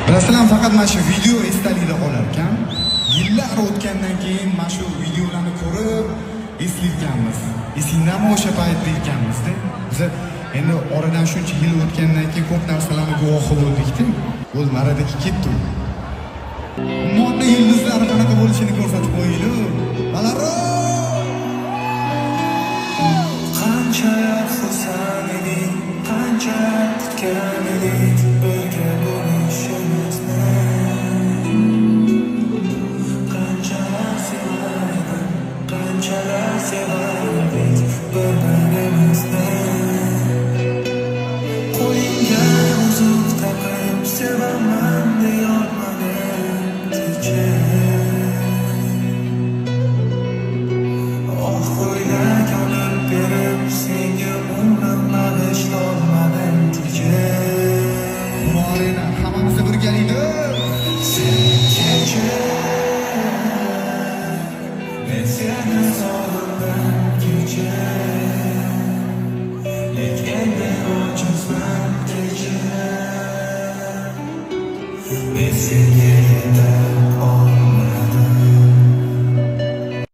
Bilasizlarmi, faqat mana shu video esdalikda qolar ekan. Yillar o'tgandan keyin mana shu videolarni ko'rib eslayotganmiz. Esingizmi o'sha paytda ekanmiz-da. Biz endi oradan shuncha yil o'tgandan keyin ko'p narsalarni guvohi bo'ldik-da. O'z maradagi ketdi. Modda yulduzlar qanaqa bo'lishini ko'rsatib qo'yinglar. Balaro! Qancha xursand eding, qancha kutgan eding, birga bo'lishimizni. Qanchalar sevardim, qanchalar sevardik bir-birimizni. Qo'lingga uzuk taqib sevaman deyolmadim tinchib. Oh ko'ylak olib berib senga umrim bag'ishlolmadim tinchib. Morena, hammamiz birgalikda. Sen kechir, men seni sog'indim kechir. Lekin men ojizman kechir. Men senga yetib